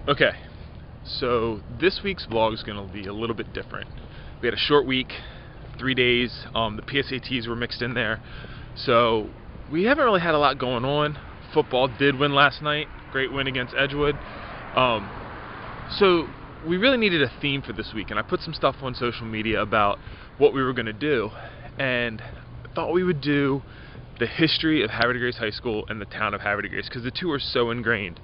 Okay, so this week's vlog is going to be a little bit different. We had a short week, 3 days. The PSATs were mixed in there, so we haven't really had a lot going on. Football did win last night, great win against Edgewood. So we really needed a theme for this week, and I put some stuff on social media about what we were going to do, and I thought we would do the history of Havre de Grace High School and the town of Havre de Grace, because the two are so ingrained.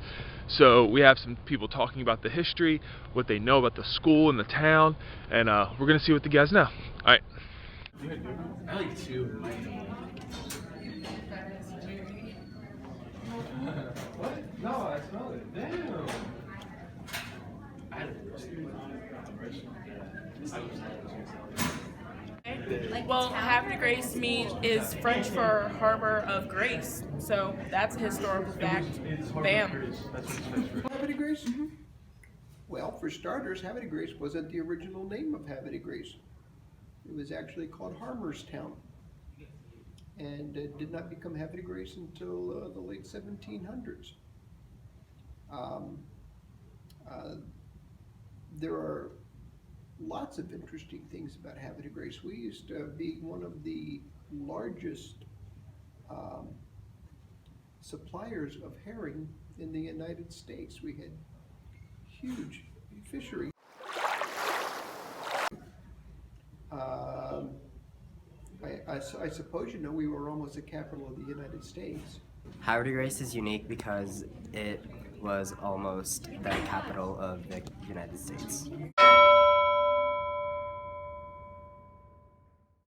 So we have some people talking about the history, what they know about the school and the town, and we're going to see what the guys know. Alright. I like two. What? No, I smell it. Damn. Well, Havre de Grace is French for Harbor of Grace, so that's a historical fact. Bam. Havre de Grace? Mm-hmm. Well, for starters, Havre de Grace wasn't the original name of Havre de Grace. It was actually called Harmerstown, and it did not become Havre de Grace until the late 1700s. There are lots of interesting things about Havre de Grace. We used to be one of the largest suppliers of herring in the United States. We had huge fishery. I suppose you know we were almost the capital of the United States. Havre de Grace is unique because it was almost the capital of the United States.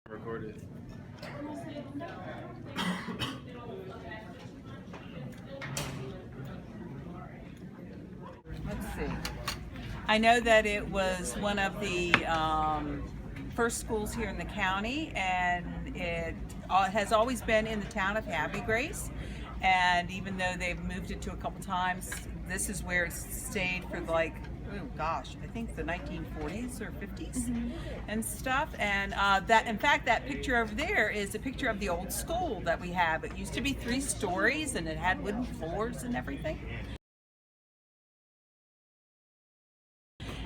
Recorded. Let's see. I know that it was one of the first schools here in the county, and it has always been in the town of Havre de Grace. And even though they've moved it to a couple times, this is where it stayed for like, oh gosh, I think the 1940s or 50s and stuff. And in fact, that picture over there is a picture of the old school that we have. It used to be 3 stories, and it had wooden floors and everything.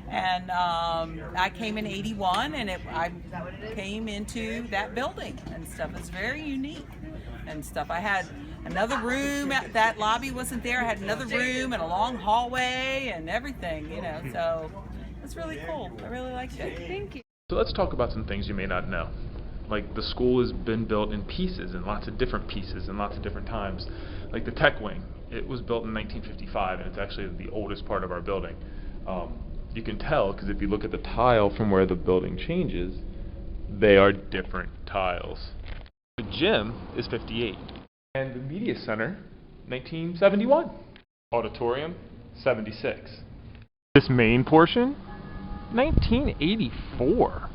And I came in '81, and I came into that building and stuff. It's very unique and stuff. I had another room, that lobby wasn't there. I had another room and a long hallway and everything, you know, so it's really cool. I really liked it. Thank you. So let's talk about some things you may not know. Like, the school has been built in pieces, in lots of different pieces, and lots of different times. Like the tech wing, it was built in 1955, and it's actually the oldest part of our building. You can tell because if you look at the tile from where the building changes, they are different tiles. The gym is 58, and the media center, 1971. Auditorium, 76. This main portion, 1984.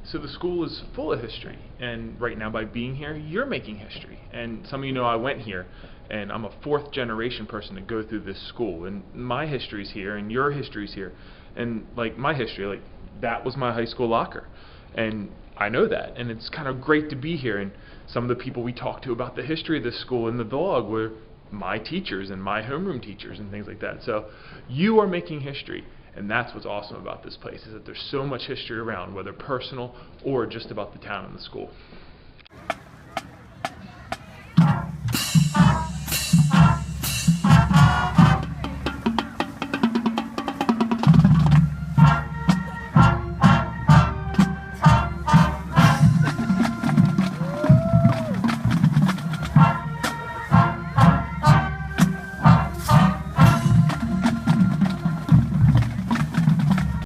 So the school is full of history, and right now by being here, you're making history. And some of you know I went here, and I'm a 4th generation person to go through this school, and my history's here, and your history's here. And like my history, like that was my high school locker, and I know that, and it's kind of great to be here. And some of the people we talked to about the history of this school in the vlog were my teachers and my homeroom teachers and things like that. So you are making history. And that's what's awesome about this place, is that there's so much history around, whether personal or just about the town and the school.